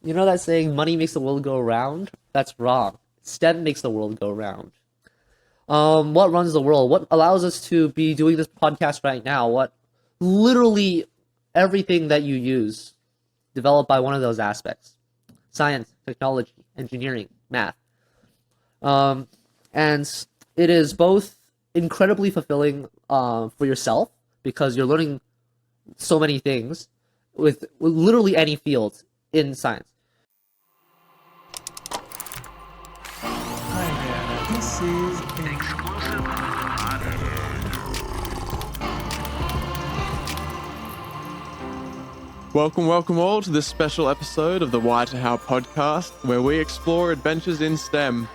You know that saying, money makes the world go round? That's wrong. STEM makes the world go round. What runs the world? What allows us to be doing this podcast right now? What literally everything that you use developed by one of those aspects: science, technology, engineering, math. And it is both incredibly fulfilling for yourself because you're learning so many things with literally any field in science. Hi there, this is Welcome all to this special episode of the Why to How podcast, where we explore adventures in STEM.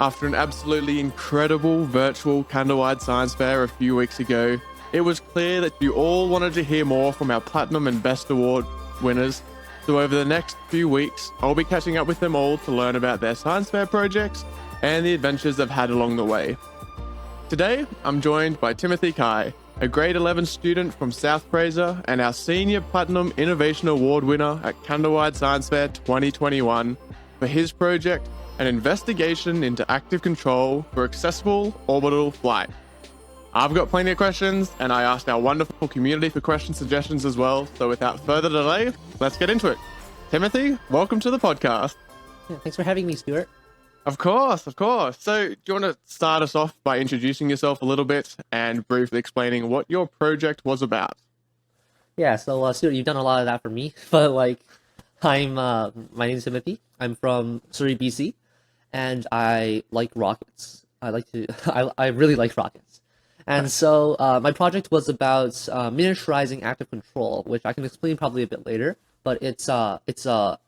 After an absolutely incredible virtual candlelight science fair a few weeks ago, it was clear that you all wanted to hear more from our Platinum and Best Award winners. So over the next few weeks, I'll be catching up with them all to learn about their science fair projects and the adventures they've had along the way. Today, I'm joined by Timothy Cai, a grade 11 student from South Fraser and our Senior Platinum Innovation Award winner at Candlelight Science Fair 2021 for his project, an investigation into active control for accessible orbital flight. I've got plenty of questions, and I asked our wonderful community for question suggestions as well, so without further delay, let's get into it. Timothy, welcome to the podcast. Yeah, thanks for having me, Stuart. Of course. So, do you want to start us off by introducing yourself a little bit and briefly explaining what your project was about? Yeah, so Stuart, you've done a lot of that for me, but my name's Timothy. I'm from Surrey, BC, and I like rockets. I really like rockets. And so my project was about miniaturizing active control, which I can explain probably a bit later. But it's a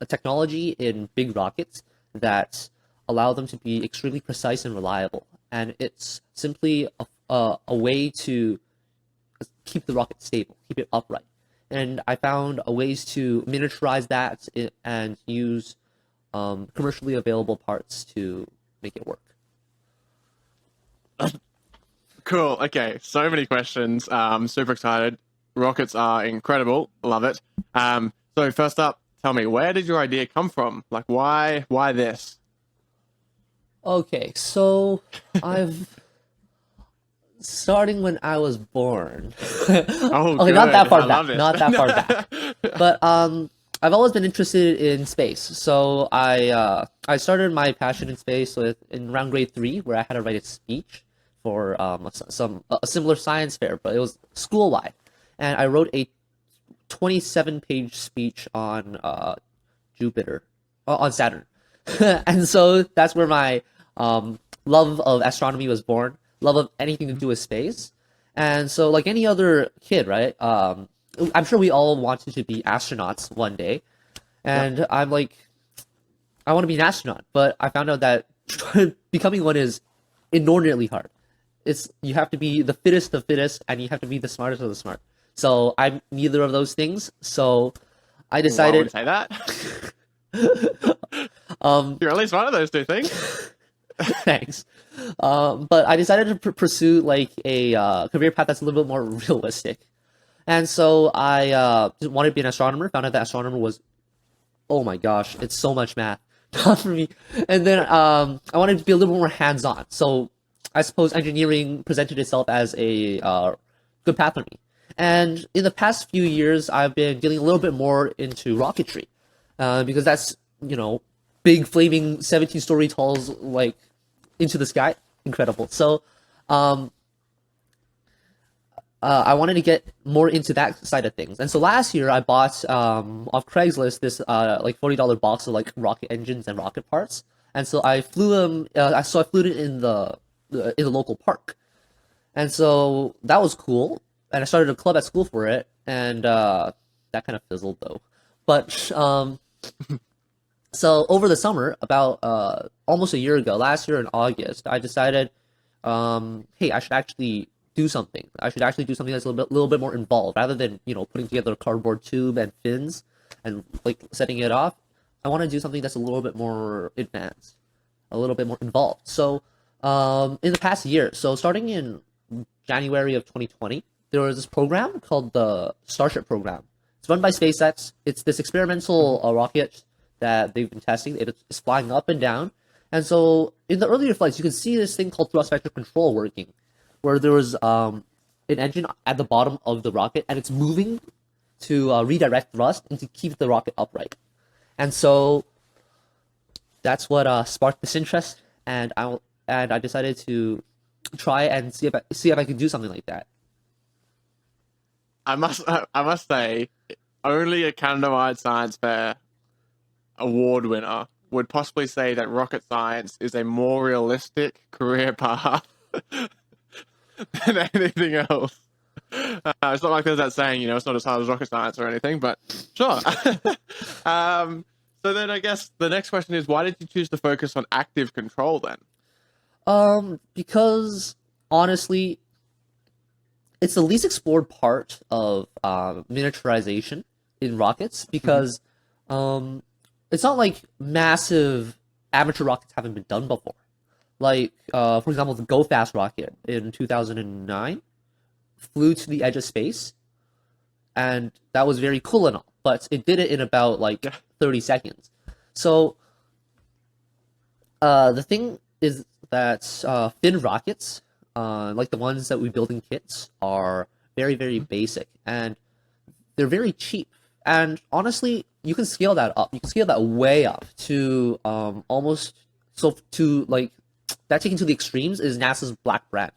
technology in big rockets that allow them to be extremely precise and reliable. And it's simply a way to keep the rocket stable, keep it upright. And I found ways to miniaturize that and use commercially available parts to make it work. Cool. Okay, so many questions. Super excited. Rockets are incredible. Love it. So first up, tell me, where did your idea come from? Like, why this? Okay, so starting when I was born. Oh, Okay, not good. that far I back. love it. Not that far back. But I've always been interested in space. So I started my passion in space in around grade 3, where I had to write a speech for a similar science fair, but it was school wide, and I wrote a 27-page speech on Jupiter, on Saturn, and so that's where my love of astronomy was born, love of anything to do with space. And so, like any other kid, right? I'm sure we all wanted to be astronauts one day, and I'm like, I want to be an astronaut, but I found out that becoming one is inordinately hard. You have to be the fittest of fittest, and you have to be the smartest of the smart. So I'm neither of those things. So I decided. Why would say that? You're at least one of those two things. Thanks. But I decided to pursue like a career path that's a little bit more realistic. And so I just wanted to be an astronomer. Found out that astronomer was, oh my gosh, it's so much math, not for me. And then I wanted to be a little more hands-on. So I suppose engineering presented itself as a good path for me. And in the past few years, I've been getting a little bit more into rocketry because that's, big flaming 17-story talls like into the sky, incredible. So I wanted to get more into that side of things. And so last year I bought off Craigslist this like $40 box of like rocket engines and rocket parts. And so I flew them. I flew it in the local park, and so that was cool. And I started a club at school for it, and that kind of fizzled though. But so over the summer, about almost a year ago, last year in August, I decided, hey, I should actually do something. I should actually do something that's a little bit more involved, rather than putting together a cardboard tube and fins and like setting it off. I want to do something that's a little bit more advanced, a little bit more involved. So in the past year, so starting in January of 2020, there was this program called the Starship program. It's run by SpaceX. It's this experimental rocket that they've been testing. It is flying up and down. And so in the earlier flights, you can see this thing called thrust vector control working, where there was an engine at the bottom of the rocket, and it's moving to redirect thrust and to keep the rocket upright. And so that's what sparked this interest, and I decided to try and see if I could do something like that. I must say, only a Canada-wide science fair award winner would possibly say that rocket science is a more realistic career path than anything else. It's not like there's that saying, it's not as hard as rocket science or anything, but sure. So then I guess the next question is, why did you choose to focus on active control then? Because honestly, it's the least explored part of miniaturization in rockets, because it's not like massive amateur rockets haven't been done before. Like, for example, the Go Fast rocket in 2009 flew to the edge of space, and that was very cool and all, but it did it in about 30 seconds. So the thing is that fin rockets, like the ones that we build in kits, are very, very basic, and they're very cheap. And honestly, you can scale that up. You can scale that way up to that taken to the extremes is NASA's Black Brant.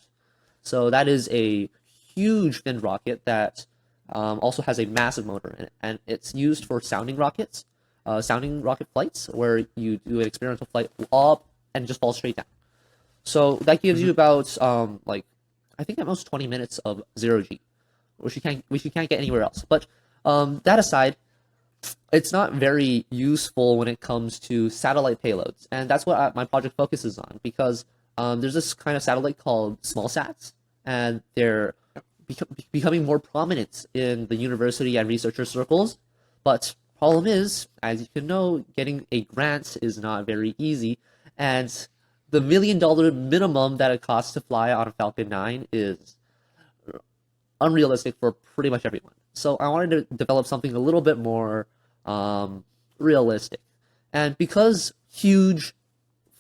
So that is a huge fin rocket that also has a massive motor in it, and it's used for sounding rocket flights, where you do an experimental flight up and just fall straight down. So that gives you about I think at most 20 minutes of 0G, which you can't get anywhere else. But that aside, it's not very useful when it comes to satellite payloads, and that's what my project focuses on, because there's this kind of satellite called small sats, and they're becoming more prominent in the university and researcher circles. But problem is, as you can know, getting a grant is not very easy, and the $1 million minimum that it costs to fly on a Falcon 9 is unrealistic for pretty much everyone. So I wanted to develop something a little bit more realistic. And because huge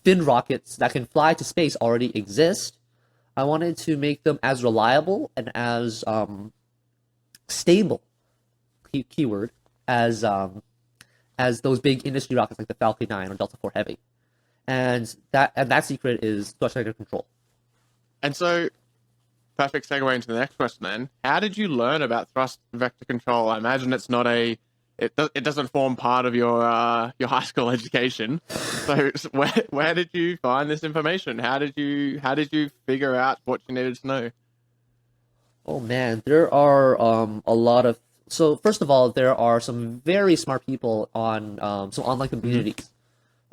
fin rockets that can fly to space already exist, I wanted to make them as reliable and as stable, keyword, as those big industry rockets like the Falcon 9 or Delta IV Heavy. And that secret is thrust vector control. And so, perfect segue into the next question then. How did you learn about thrust vector control? I imagine it's not it doesn't form part of your high school education. So where did you find this information? How did you figure out what you needed to know? Oh man, there are a lot of. So first of all, there are some very smart people on some online communities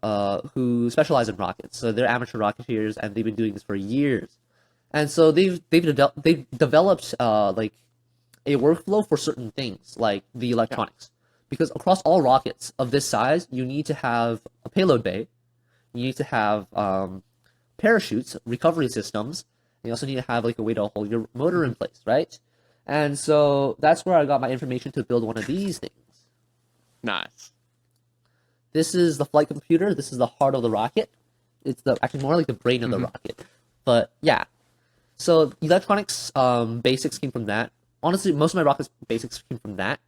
who specialize in rockets. So they're amateur rocketeers, and they've been doing this for years. And so they've developed like a workflow for certain things, like the electronics. Because across all rockets of this size, you need to have a payload bay, you need to have parachutes, recovery systems, and you also need to have like a way to hold your motor in place, right? And so that's where I got my information to build one of these things. Nice. This is the flight computer. This is the heart of the rocket. It's actually more like the brain of the rocket. But yeah, so electronics basics came from that. Honestly, most of my rockets basics came from that.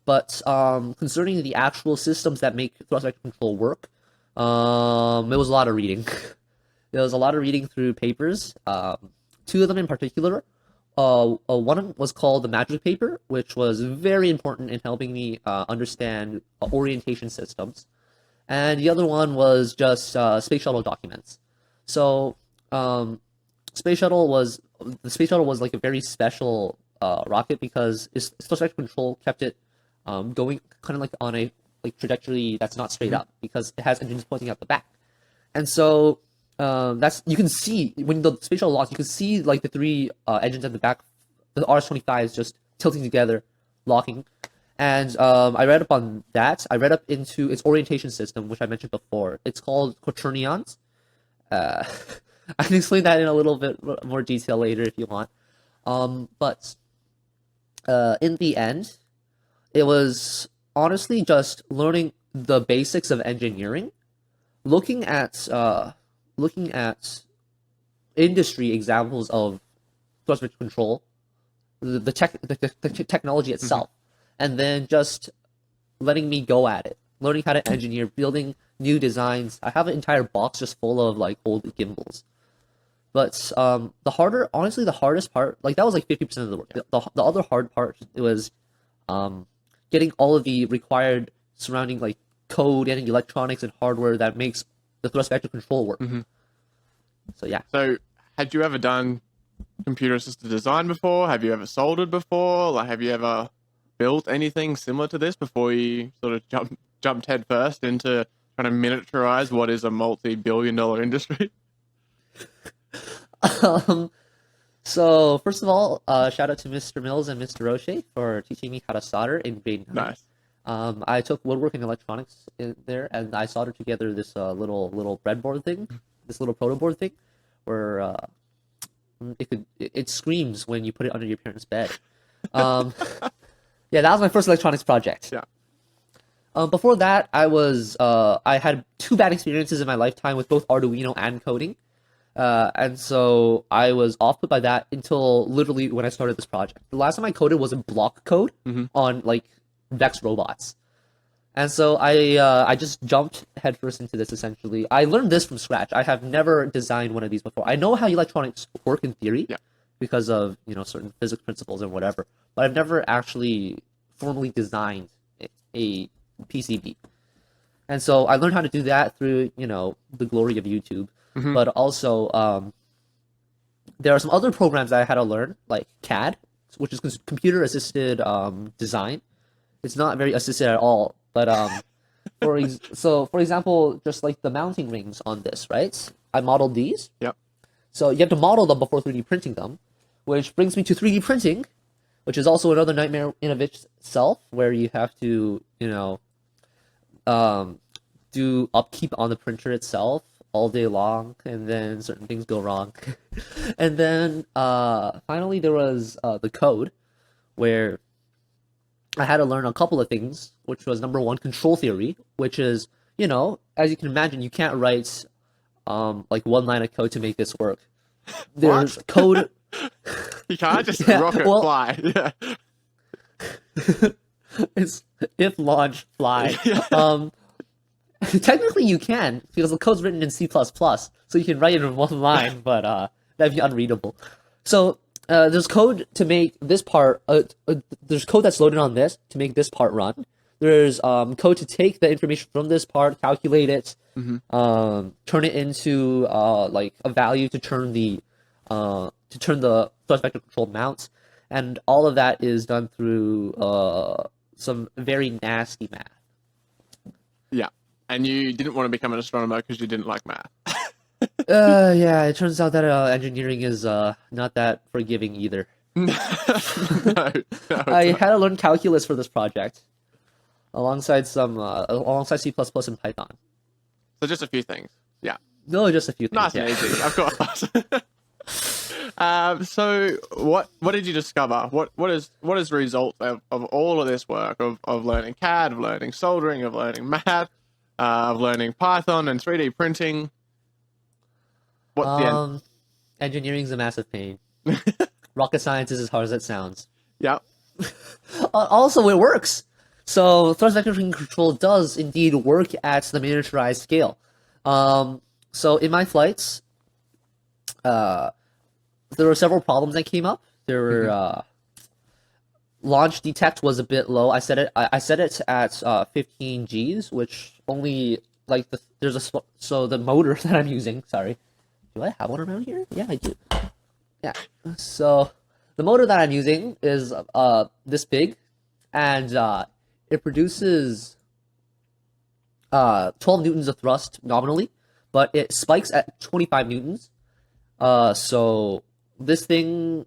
But concerning the actual systems that make thrust vector control work, it was a lot of reading. There was a lot of reading through papers. Two of them in particular. One was called the Magic Paper, which was very important in helping me understand orientation systems. And the other one was just space shuttle documents. So the space shuttle was like a very special rocket, because its thrust vector control kept it going kind of like on a trajectory that's not straight up, because it has engines pointing out the back. And so you can see when the space shuttle locks, you can see like the three engines at the back, the RS-25s just tilting together, locking. And I read up on that. I read up into its orientation system, which I mentioned before. It's called quaternions. I can explain that in a little bit more detail later if you want. But in the end, it was honestly just learning the basics of engineering, looking at industry examples of thrust vector control, the technology itself, and then just letting me go at it, learning how to engineer, building new designs. I have an entire box just full of like old gimbals. But honestly, the hardest part, like that was like 50% of the work. The other hard part was getting all of the required surrounding like code and electronics and hardware that makes the thrust vector control work. So yeah. So, had you ever done computer assisted design before? Have you ever soldered before? Like, have you ever built anything similar to this before you sort of jumped headfirst into trying to miniaturize what is a multi-billion-dollar industry? So first of all, shout out to Mr. Mills and Mr. Roche for teaching me how to solder in grade 9. Nice. I took woodworking electronics in there, and I soldered together this little breadboard thing, this little proto board thing, where it screams when you put it under your parents' bed. Yeah, that was my first electronics project. Yeah. Before that, I had 2 bad experiences in my lifetime with both Arduino and coding. And so I was off put by that until literally when I started this project. The last time I coded was a block code on like Vex robots. And so I just jumped headfirst into this essentially. I learned this from scratch. I have never designed one of these before. I know how electronics work in theory because of, certain physics principles and whatever, but I've never actually formally designed a PCB. And so I learned how to do that through, the glory of YouTube. But also, there are some other programs that I had to learn, like CAD, which is computer assisted design. It's not very assisted at all. But for example, just like the mounting rings on this, right? I modeled these. Yep. So you have to model them before 3D printing them, which brings me to 3D printing, which is also another nightmare in of itself, where you have to, do upkeep on the printer itself all day long, and then certain things go wrong. And then finally there was the code, where I had to learn a couple of things, which was number 1, control theory, which is, as you can imagine, you can't write like one line of code to make this work. There's code. You can't just rocket fly. Yeah. It's if launch fly. Technically you can, because the code's written in C++, so you can write it in one line, but that'd be unreadable. So there's code to make this part, there's code that's loaded on this to make this part run. There's code to take the information from this part, calculate it, turn it into like a value to turn the thrust vector control mount, and all of that is done through some very nasty math. Yeah. And you didn't want to become an astronomer because you didn't like math. Yeah, it turns out that engineering is not that forgiving either. No, I had to learn calculus for this project, alongside C++ and Python. So just a few things. Yeah. No, just a few things. Nice and easy, of course. So what did you discover? What is the result of all of this work of learning CAD, of learning soldering, of learning math, of learning Python and 3D printing? What's the end? Engineering's a massive pain. Rocket science is as hard as it sounds. Yeah. Also, it works. So thrust vector control does indeed work at the miniaturized scale. So in my flights, there were several problems that came up. There were launch detect was a bit low. I set it at 15 Gs, which only like so the motor that I'm using. Sorry, do I have one around here? Yeah, I do. Yeah. So the motor that I'm using is this big, and it produces 12 newtons of thrust nominally, but it spikes at 25 newtons. So this thing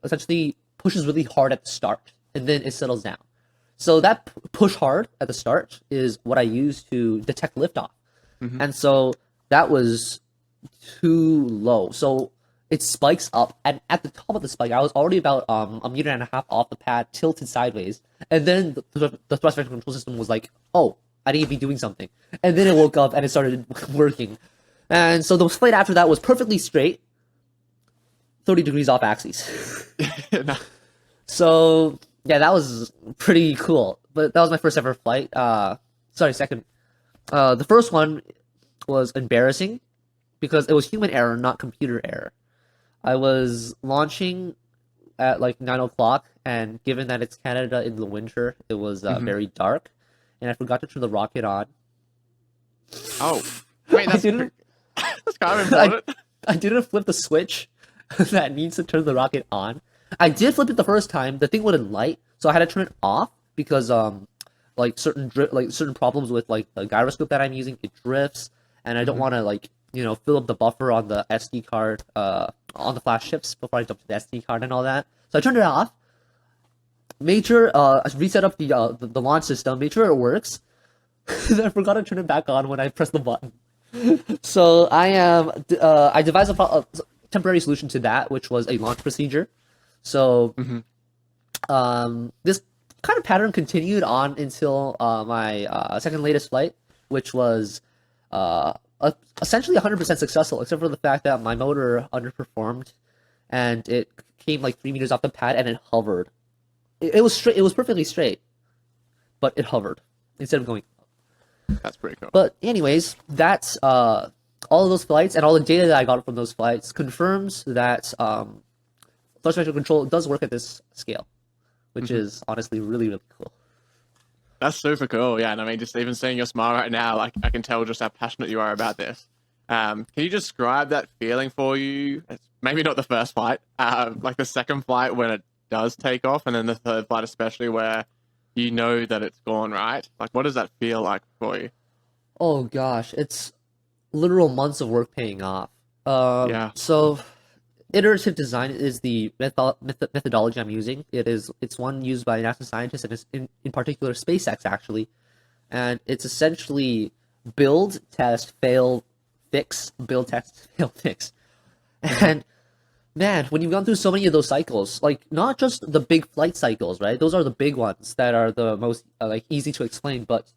essentially pushes really hard at the start, and then it settles down. So that push hard at the start is what I use to detect liftoff. And so that was too low. So it spikes up, and at the top of the spike, I was already about 1.5 meters off the pad, tilted sideways. And then the thrust vector control system was like, oh, I need to be doing something. And then it woke up and it started working. And so the flight after that was perfectly straight, 30 degrees off axis. No. So yeah, that was pretty cool. But that was my first ever flight. Second. The first one was embarrassing because it was human error, not computer error. I was launching at like 9 o'clock, and given that it's Canada in the winter, it was very dark, and I forgot to turn the rocket on. Oh, wait, that's that's kind of important. I didn't flip the switch that needs to turn the rocket on. I did flip it the first time. The thing wouldn't light, so I had to turn it off because like certain problems with like the gyroscope that I'm using, it drifts, and I don't want to fill up the buffer on the SD card on the flash chips before I jump to the SD card and all that. So I turned it off. Made sure reset up the launch system. Made sure it works. Then I forgot to turn it back on when I pressed the button. So I devised a temporary solution to that, which was a launch procedure. So this kind of pattern continued on until my second latest flight, which was essentially 100% successful, except for the fact that my motor underperformed, and it came like 3 meters off the pad and it hovered. It was straight. It was perfectly straight, but it hovered instead of going up. That's pretty cool. But anyways, that's all of those flights and all the data that I got from those flights confirms that flight spectral control does work at this scale, which is honestly really, really cool. That's super cool, yeah. And I mean, just even seeing your smile right now, like I can tell just how passionate you are about this. Can you describe that feeling for you? It's maybe not the first flight, like the second flight when it does take off, and then the third flight especially where you know that it's gone right. Like, what does that feel like for you? Oh gosh, it's literal months of work paying off. Yeah. So iterative design is the methodology I'm using. It's one used by NASA scientists, and it's in particular SpaceX actually. And it's essentially build, test, fail, fix, build, test, fail, fix. And man, when you've gone through so many of those cycles, like not just the big flight cycles, right? Those are the big ones that are the most easy to explain, but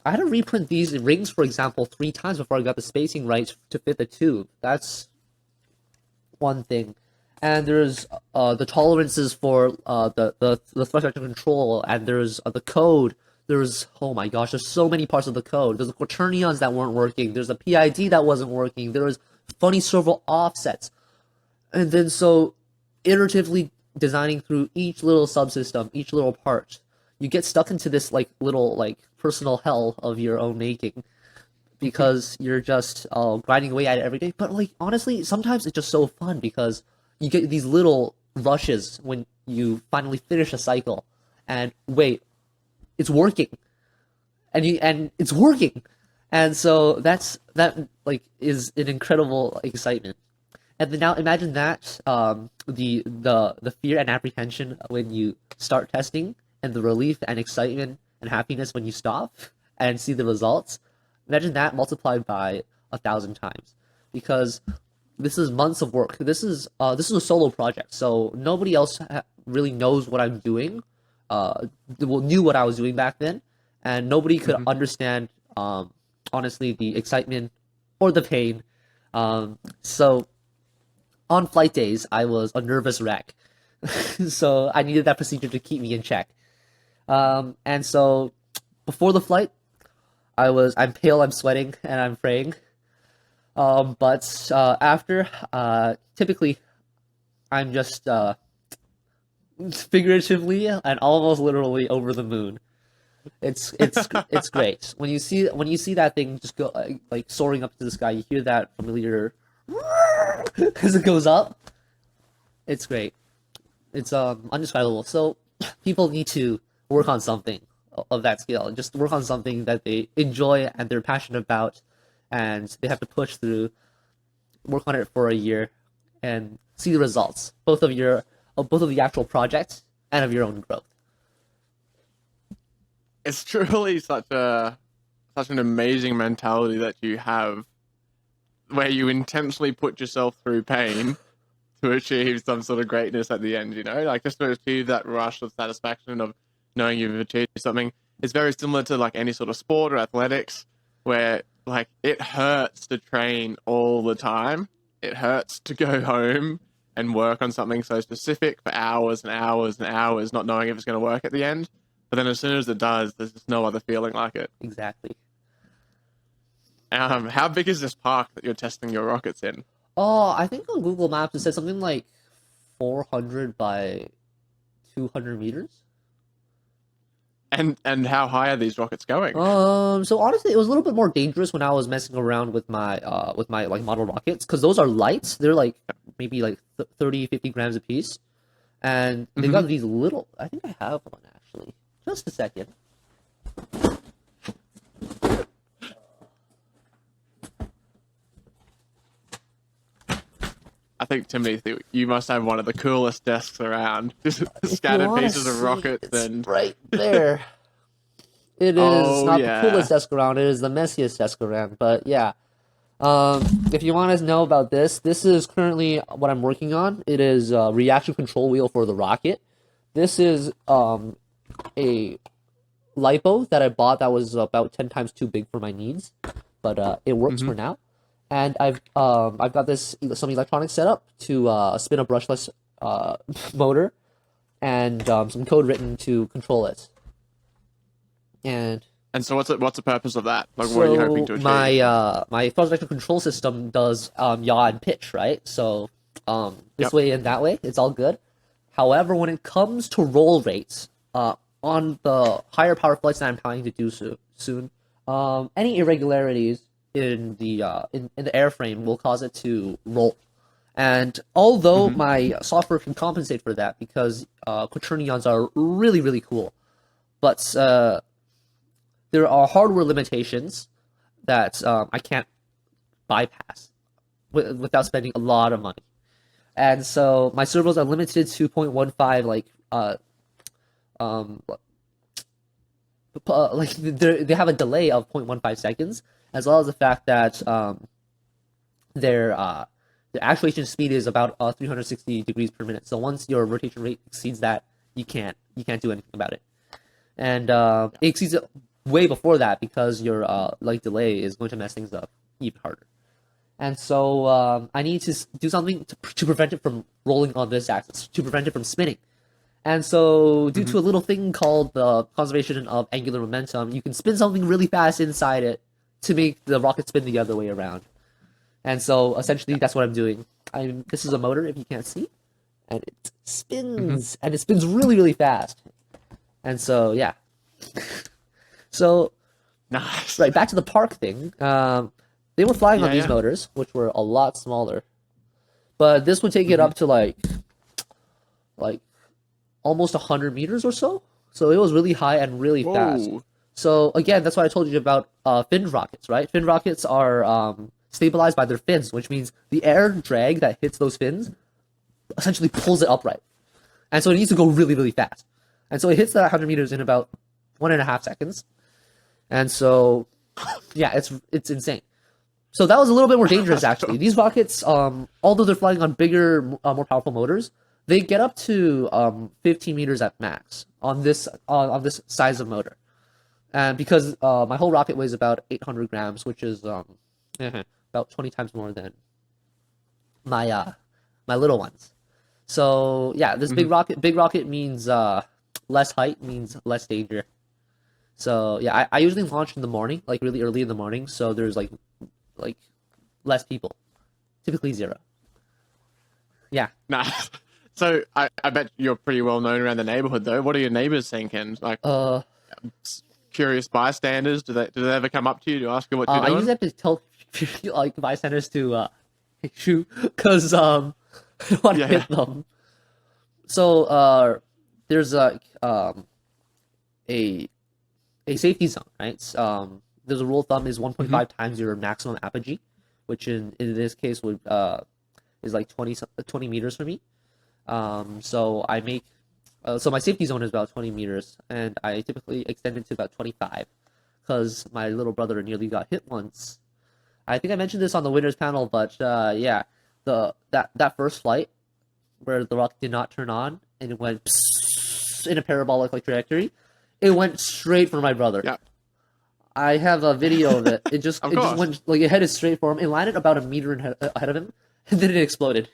I had to reprint these rings, for example, 3 times before I got the spacing right to fit the tube. That's one thing. And there's the tolerances for the thrust vector control, and there's the code. There's, oh my gosh, there's so many parts of the code. There's the quaternions that weren't working. There's a PID that wasn't working. There was funny servo offsets. And then so iteratively designing through each little subsystem, each little part, you get stuck into this little personal hell of your own making, because you're just grinding away at it every day. But honestly, sometimes it's just so fun because you get these little rushes when you finally finish a cycle, and wait, it's working, and it's working, and so that is an incredible excitement. And then now imagine that the fear and apprehension when you start testing, and the relief and excitement and happiness when you stop and see the results. Imagine that multiplied by 1,000 times, because this is months of work. This is a solo project, so nobody else really knows what I'm doing. Knew what I was doing back then, and nobody could understand honestly the excitement or the pain. So on flight days, I was a nervous wreck, so I needed that procedure to keep me in check. And so before the flight, I'm pale, I'm sweating, and I'm praying. But after, typically, I'm just figuratively and almost literally over the moon. It's great when you see that thing just go soaring up to the sky. You hear that familiar as it goes up. It's great. It's undescribable. So people need to work on something of that scale. Just work on something that they enjoy and they're passionate about, and they have to push through. Work on it for a year, and see the results, both of the actual projects and of your own growth. It's truly such an amazing mentality that you have, where you intentionally put yourself through pain to achieve some sort of greatness at the end, just to achieve that rush of satisfaction of knowing you've achieved something. it's very similar to like any sort of sport or athletics, where like it hurts to train all the time. It hurts to go home and work on something so specific for hours and hours and hours, not knowing if it's going to work at the end. But then as soon as it does, there's just no other feeling like it. Exactly. How big is this park that you're testing your rockets in? Oh, I think on Google Maps it said something like 400 by 200 meters. And how high are these rockets going? So honestly, it was a little bit more dangerous when I was messing around with my like model rockets, because those are lights. They're like maybe like 30, 50 grams a piece, and they got these little. I think I have one actually. Just a second. I think, Timothy, you must have one of the coolest desks around. Just scattered pieces of rockets and right there. It is not the coolest desk around. It is the messiest desk around. But yeah, if you want to know about this, this is currently what I'm working on. It is a reaction control wheel for the rocket. This is a lipo that I bought that was about 10 times too big for my needs, but it works for now. And I've got this some electronics set up to spin a brushless motor, and some code written to control it. And so what's the purpose of that? Like, so what are you hoping to achieve? my thrust vector control system does yaw and pitch, right? So this way and that way, it's all good. However, when it comes to roll rates, on the higher power flights that I'm planning to do soon, any irregularities in the airframe will cause it to roll. And although my software can compensate for that, because quaternions are really, really cool, but there are hardware limitations that I can't bypass without spending a lot of money. And so my servos are limited to 0.15, like they have a delay of 0.15 seconds, as well as the fact that their actuation speed is about 360 degrees per minute. So once your rotation rate exceeds that, you can't do anything about it. And it exceeds it way before that, because your delay is going to mess things up even harder. And so I need to do something to prevent it from rolling on this axis, to prevent it from spinning. And so, due to a little thing called the conservation of angular momentum, you can spin something really fast inside it to make the rocket spin the other way around. And so, essentially, that's what I'm doing. This is a motor, if you can't see, and it spins, and it spins really, really fast. And so, yeah. So, nice. Right, back to the park thing. They were flying on these motors, which were a lot smaller, but this would take it up to like almost 100 meters or so. So it was really high and really fast. So again, that's what I told you about finned rockets, right? Finned rockets are stabilized by their fins, which means the air drag that hits those fins essentially pulls it upright. And so it needs to go really, really fast. And so it hits that 100 meters in about 1.5 seconds. And so, yeah, it's insane. So that was a little bit more dangerous, actually. These rockets, although they're flying on bigger, more powerful motors, they get up to 15 meters at max on this size of motor. And because my whole rocket weighs about 800 grams, which is about 20 times more than my little ones. So yeah, this big rocket means less height, means less danger. So yeah, I usually launch in the morning, like really early in the morning, so there's like less people, typically 0. Yeah. Nah. So I bet you're pretty well known around the neighborhood, though. What are your neighbors thinking? Like, curious bystanders, do they ever come up to you to ask you what you're doing? I usually have to tell like bystanders to shoot, because I don't want to hit them. So there's a safety zone, right? There's a rule of thumb is 1.5 times your maximum apogee, which in this case would is like 20 meters for me. So I make so my safety zone is about 20 meters, and I typically extend it to about 25, because my little brother nearly got hit once. I think I mentioned this on the winners panel, but yeah, that first flight where the rocket did not turn on and it went in a parabolic trajectory, It went straight for my brother. Yeah. I have a video of it. It just Of it just course. went like it headed straight for him. It landed about a meter ahead of him, and then it exploded.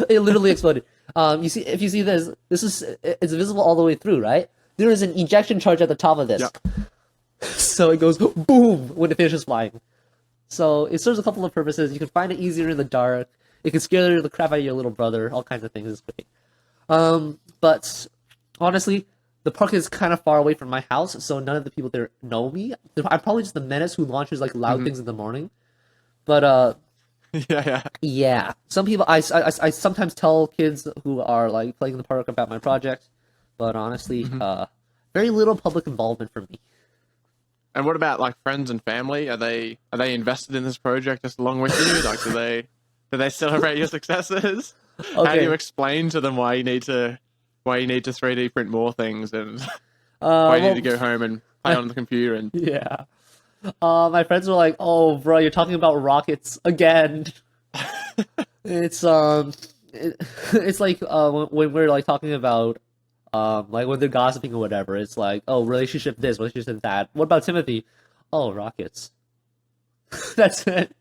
It literally exploded. You see, if you see this, it's visible all the way through, right? There is an ejection charge at the top of this, Yeah. so it goes boom when it finishes flying. So it serves a couple of purposes. You can find it easier in the dark. It can scare the crap out of your little brother. All kinds of things. It's great. But honestly, the park is kind of far away from my house, so none of the people there know me. I'm probably just the menace who launches like loud things in the morning. But Yeah. yeah, some people I sometimes tell kids who are like playing in the park about my project, but honestly, very little public involvement from me. And what about like friends and family? Are they invested in this project just along with you? Like, do they celebrate your successes? How do Okay. you explain to them why you need to 3D print more things and why you Well, need to go home and play on the computer and yeah. My friends were like, "Oh, bro, you're talking about rockets again." It's it's like when we're like talking about like when they're gossiping or whatever. It's like, "Oh, relationship this, relationship that." What about Timothy? Oh, rockets. That's it.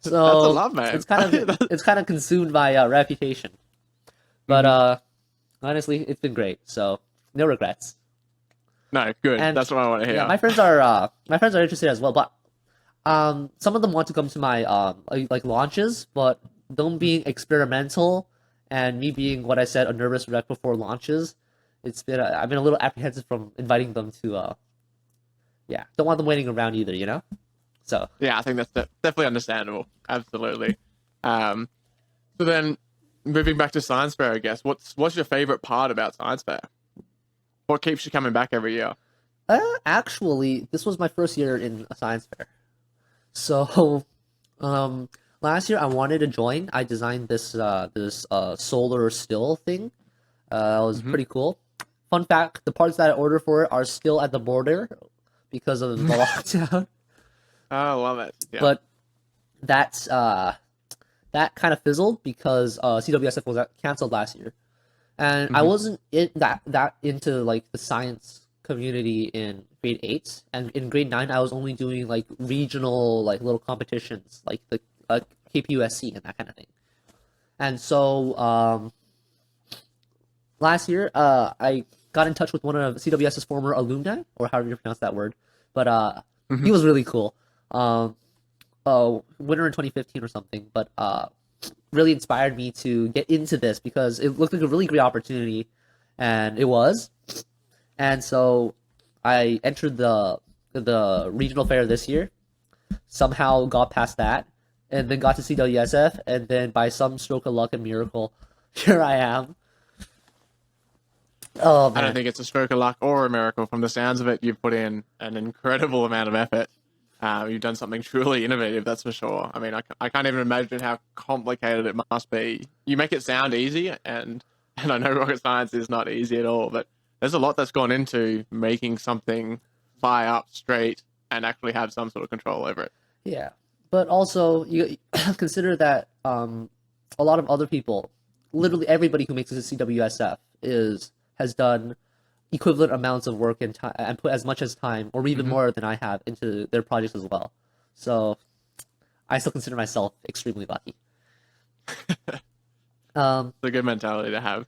So that's a love, man. it's kind of consumed by reputation. But honestly, it's been great. So no regrets. No, good. And That's what I want to hear. yeah, my friends are interested as well, but some of them want to come to my like launches, but them being experimental and me being what I said a nervous wreck before launches, I've been a little apprehensive from inviting them to yeah, don't want them waiting around either, you know. So Yeah, I think that's definitely understandable. Absolutely. So then, moving back to science fair, I guess. What's your favorite part about science fair? What keeps you coming back every year? actually, this was my first year in a science fair. So, last year I wanted to join. I designed this solar still thing. It was pretty cool. Fun fact: the parts that I ordered for it are still at the border because of the lockdown. Oh, I love it. Yeah. But that's that kind of fizzled because CWSF was canceled last year, and I wasn't that into like the science community in grade 8, and in grade 9 I was only doing like regional like little competitions like the KPUSC and that kind of thing. And so last year I got in touch with one of CWS's former alumni, or however you pronounce that word, but he was really cool. Winter in 2015 or something, but really inspired me to get into this because it looked like a really great opportunity, and it was. And so I entered the regional fair this year, somehow got past that, and then got to CWSF, and then by some stroke of luck and miracle, here I am. Oh I don't man, think it's a stroke of luck or a miracle. From the sounds of it, you've put in an incredible amount of effort. You've done something truly innovative, that's for sure. I mean, I can't even imagine how complicated it must be. You make it sound easy, and I know rocket science is not easy at all, but there's a lot that's gone into making something fly up straight and actually have some sort of control over it. yeah. But also, you consider that a lot of other people, literally everybody who makes it to CWSF has done equivalent amounts of work and time and put as much as time or even more than I have into their projects as well. So I still consider myself extremely lucky. It's a good mentality to have.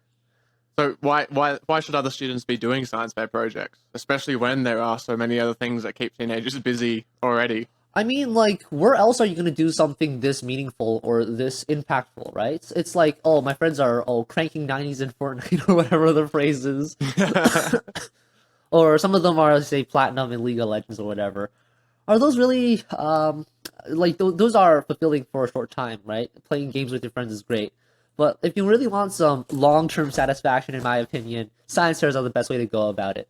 So why should other students be doing science fair projects, especially when there are so many other things that keep teenagers busy already? I mean, like, where else are you going to do something this meaningful or this impactful, right? It's like, oh, my friends are cranking 90s in Fortnite or whatever the phrase is. Or some of them are, say, platinum in League of Legends or whatever. Are those really, like, those are fulfilling for a short time, right? Playing games with your friends is great. But if you really want some long-term satisfaction, in my opinion, science fairs are the best way to go about it.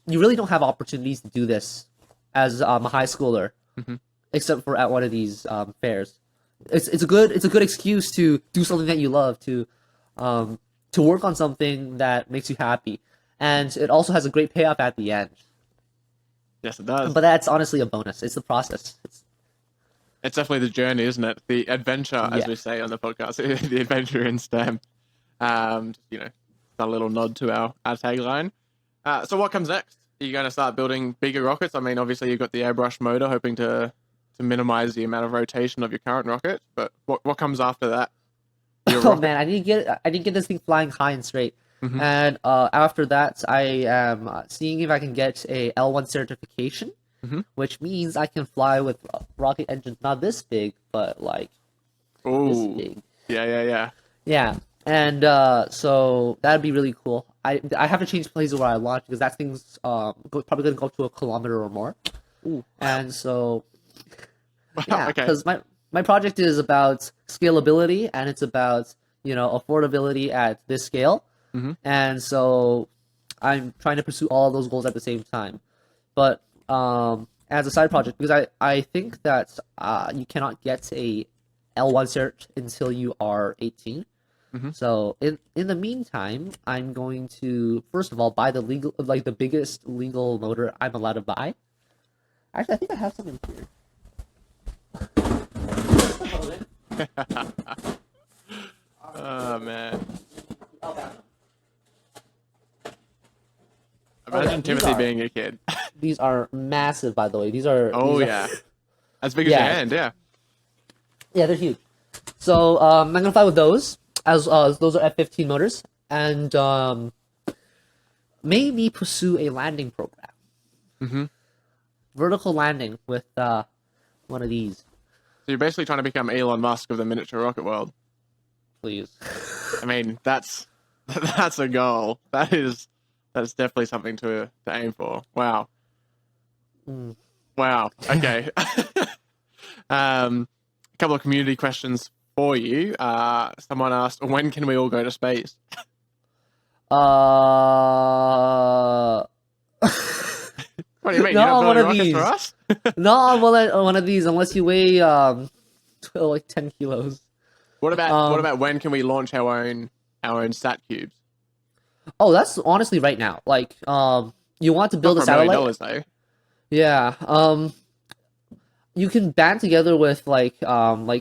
You really don't have opportunities to do this as a high schooler, except for at one of these fairs. It's a good excuse to do something that you love, to work on something that makes you happy, and it also has a great payoff at the end. Yes, it does. But that's honestly a bonus. It's the process. It's definitely the journey, isn't it? The adventure, as Yeah. we say on the podcast, the adventure in STEM. Just, a little nod to our tagline. So what comes next? Are you going to start building bigger rockets? I mean, obviously you've got the airbrush motor, hoping to minimize the amount of rotation of your current rocket. But what comes after that? Man, I need to get this thing flying high and straight. Mhm. And after that, I am seeing if I can get a L1 certification, Mhm. which means I can fly with rocket engines not this big, but like this Oh, big. yeah. Yeah, and so that'd be really cool. I have to change places where I launch because that thing's probably gonna go up to a kilometer or more. Ooh. And so Wow, yeah, okay. because my project is about scalability and it's about affordability at this scale, Mhm. and so I'm trying to pursue all of those goals at the same time. But as a side project, because I think that you cannot get a L1 cert until you are 18. Mhm. So in the meantime, I'm going to first of all buy the biggest legal motor I'm allowed to buy. Actually, I think I have some in here. Oh man. Oh, Imagine Timothy being a kid. these are massive, by the way. These are. Oh these are- yeah. As big as your Yeah. hand, yeah. Yeah, they're huge. So I'm gonna fly with those as those are F-15 motors, and maybe pursue a landing program. Mhm. Vertical landing with one of these, So you're basically trying to become Elon Musk of the miniature rocket world. please. I mean, that's a goal. That's definitely something to aim for. Wow. Mm. Wow. Okay. A couple of community questions for you. Someone asked, when can we all go to space? What do you mean? No, You're not one building of rockets these. for us? No, one of these unless you weigh like 10 kilos. What about when can we launch our own sat cubes? Oh, that's honestly right now. Like you want to build Not a for $1 million satellite? though. Yeah. You can band together with like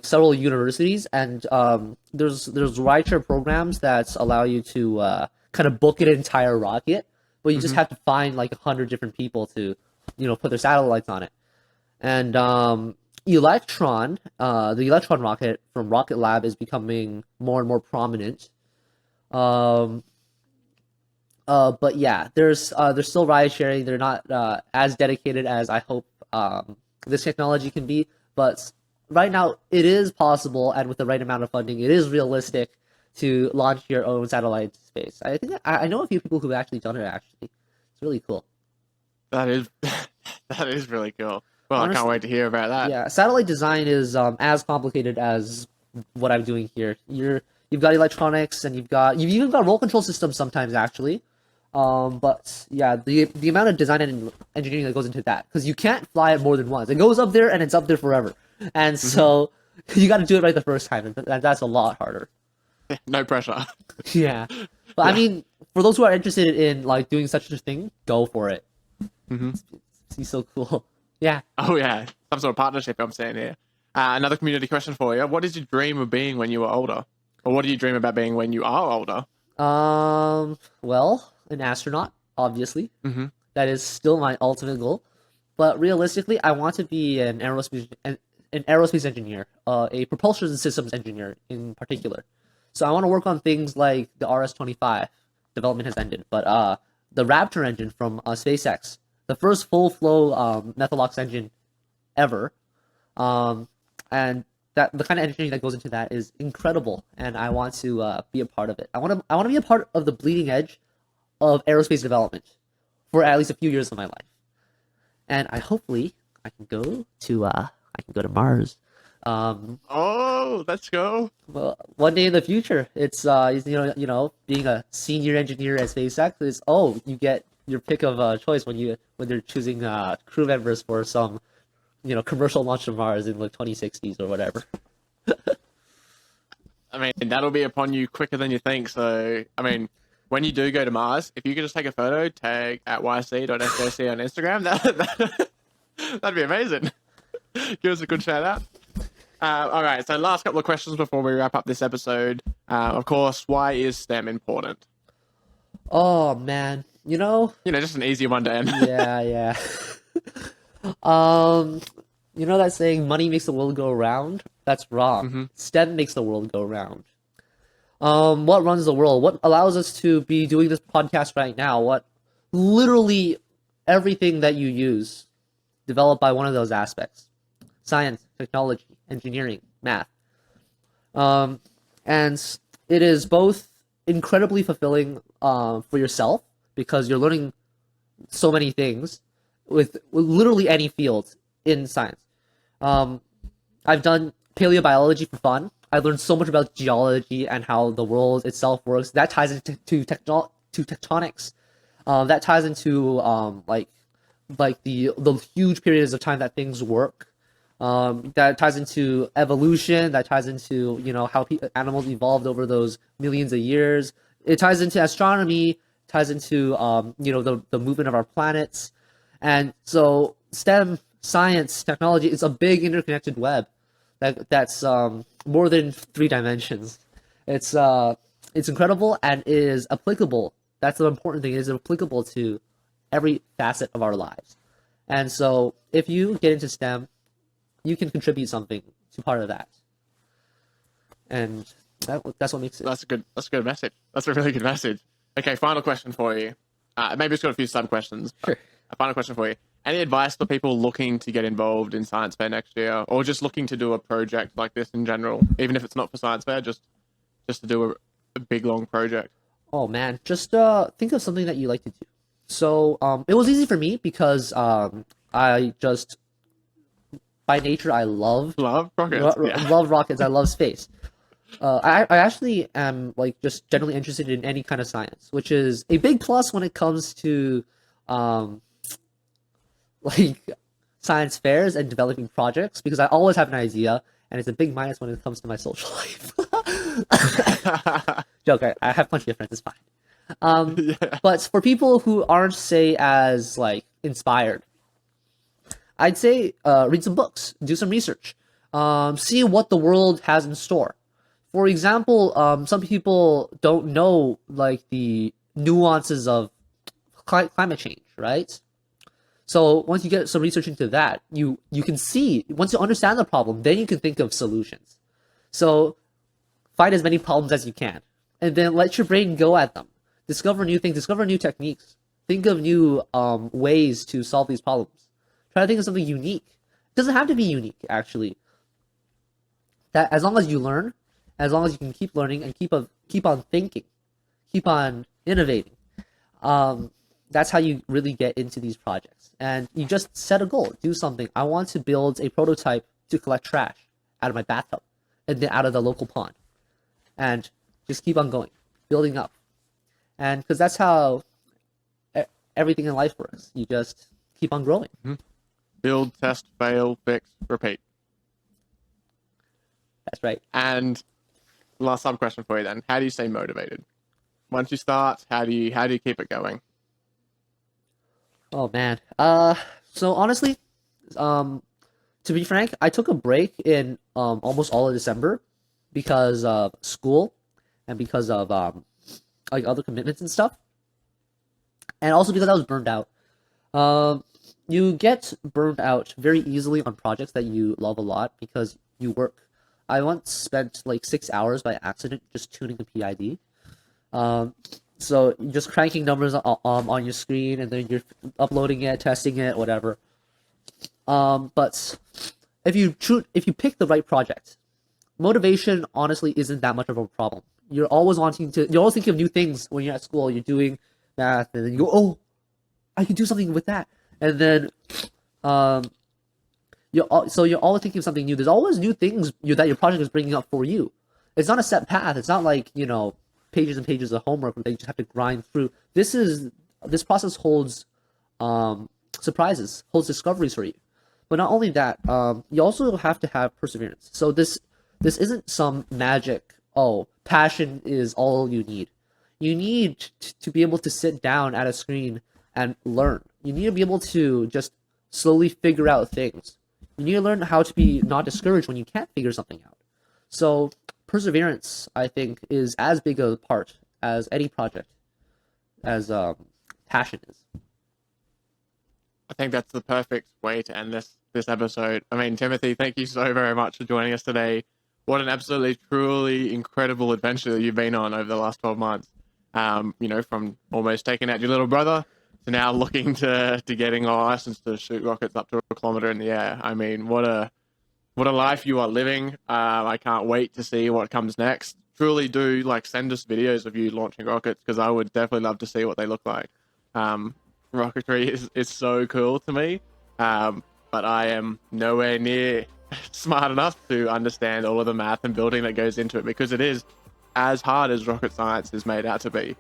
several universities, and there's rideshare programs that allow you to kind of book an entire rocket, but you just have to find like 100 different people to put their satellites on it. And Electron, the Electron rocket from Rocket Lab is becoming more and more prominent. But yeah, there's still ride sharing. They're not as dedicated as I hope this technology can be. But right now, it is possible, and with the right amount of funding, it is realistic to launch your own satellite to space. I think I know a few people who've actually done it. Actually, it's really cool. That is that is really cool. Well, I can't Honestly, wait to hear about that. Yeah, satellite design is as complicated as what I'm doing here. You've got electronics, and you've even got roll control systems sometimes actually. But yeah, the amount of design and engineering that goes into that, because you can't fly it more than once. It goes up there and it's up there forever, and so you got to do it right the first time, and that's a lot harder. No pressure. Yeah, but I mean, for those who are interested in like doing such a thing, go for it. It's so cool. Yeah. Oh yeah, some sort of partnership I'm saying here. Another community question for you. What did you dream of being when you were older? Or what do you dream about being when you are older? Well, an astronaut, obviously. Mhm. That is still my ultimate goal. But realistically, I want to be an aerospace engineer, a propulsion systems engineer in particular. So I want to work on things like the RS-25. Development has ended, but the Raptor engine from SpaceX, the first full flow Methalox engine ever, and that the kind of engineering that goes into that is incredible, and I want to be a part of it. I want to be a part of the bleeding edge of aerospace development for at least a few years of my life, and hopefully I can go to Mars. Oh, let's go. Well, one day in the future, it's being a senior engineer at SpaceX is you get your pick of choice when they're choosing crew members for some commercial launch to Mars in like 2060s or whatever. I mean, that'll be upon you quicker than you think. So, I mean, when you do go to Mars, if you could just take a photo, tag at yc.sjc on Instagram, that'd be amazing. Give us a good shout out. All right, so last couple of questions before we wrap up this episode. Of course, why is STEM important? Oh man, Just an easy one to end. yeah. Um, you know that saying, money makes the world go round? That's wrong. hmm STEM makes the world go round. What runs the world? What allows us to be doing this podcast right now? What literally everything that you use developed by one of those aspects: science, technology, engineering, math. And it is both incredibly fulfilling for yourself because you're learning so many things with literally any field in science. Um, I've done paleobiology for fun. I learned so much about geology and how the world itself works. That ties into to tectonics. That ties into like the huge periods of time that things work. That ties into evolution. That ties into how animals evolved over those millions of years. It ties into astronomy. Ties into the movement of our planets, and so STEM, science, technology is a big interconnected web that's more than 3 dimensions. It's incredible and is applicable. That's the important thing. It is applicable to every facet of our lives. And so if you get into STEM, you can contribute something to part of that. And that's what makes it. That's a good message. That's a really good message. Okay, final question for you. Maybe it's got a few sub questions. Sure. A final question for you. Any advice for people looking to get involved in science fair next year, or just looking to do a project like this in general, even if it's not for science fair, just to do a big long project? Oh man, just think of something that you like to do. So it was easy for me because I just by nature I love rockets. Yeah. love rockets. I love space. I actually am like just generally interested in any kind of science, which is a big plus when it comes to like science fairs and developing projects because I always have an idea, and it's a big minus when it comes to my social life. Joke, I have plenty of friends. It's fine. Yeah. But for people who aren't, say, as like inspired, I'd say read some books, do some research, see what the world has in store. For example, some people don't know like the nuances of climate change, right? So once you get some research into that, you can see, once you understand the problem, then you can think of solutions. So find as many problems as you can, and then let your brain go at them. Discover new things, discover new techniques, think of new ways to solve these problems. Try to think of something unique. It doesn't have to be unique, actually. That as long as you learn, as long as you can keep learning and keep on thinking, keep on innovating, that's how you really get into these projects. And you just set a goal, do something. I want to build a prototype to collect trash out of my bathtub and then out of the local pond, and just keep on going, building up. And because that's how everything in life works. You just keep on growing. Build, test, fail, fix, repeat. That's right. And last sub question for you then: how do you stay motivated once you start? How do you keep it going? Oh man. So honestly, to be frank, I took a break in almost all of December because of school and because of like other commitments and stuff, and also because I was burned out. You get burned out very easily on projects that you love a lot because you work. I once spent like 6 hours by accident just tuning the PID. So you're just cranking numbers on your screen, and then you're uploading it, testing it, whatever. But if you pick the right project, motivation honestly isn't that much of a problem. You're always thinking of new things when you're at school. You're doing math, and then you go, oh, I can do something with that, and then you're always thinking of something new. There's always new things that your project is bringing up for you. It's not a set path. It's not like pages and pages of homework that you just have to grind through. This process holds surprises, holds discoveries for you. But not only that, you also have to have perseverance. So this isn't some magic. Oh, passion is all you need. You need to be able to sit down at a screen and learn. You need to be able to just slowly figure out things. You need to learn how to be not discouraged when you can't figure something out. So perseverance, I think, is as big a part as any project as passion is. I think that's the perfect way to end this episode. I mean, Timothy, thank you so very much for joining us today. What an absolutely, truly incredible adventure that you've been on over the last 12 months. From almost taking out your little brother to now looking to getting a license to shoot rockets up to a kilometer in the air. I mean, what a life you are living. I can't wait to see what comes next. Truly do send us videos of you launching rockets, because I would definitely love to see what they look like. Rocketry is so cool to me, but I am nowhere near smart enough to understand all of the math and building that goes into it, because it is as hard as rocket science is made out to be,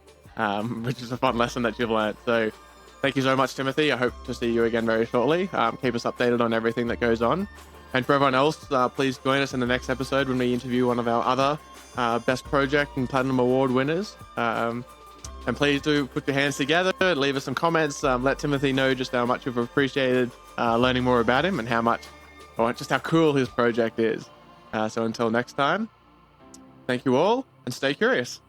which is a fun lesson that you've learned. So thank you so much, Timothy. I hope to see you again very shortly. Keep us updated on everything that goes on. And for everyone else, please join us in the next episode when we interview one of our other Best Project and Platinum Award winners. And please do put your hands together, leave us some comments, let Timothy know just how much you've appreciated learning more about him and just how cool his project is. So until next time, thank you all and stay curious.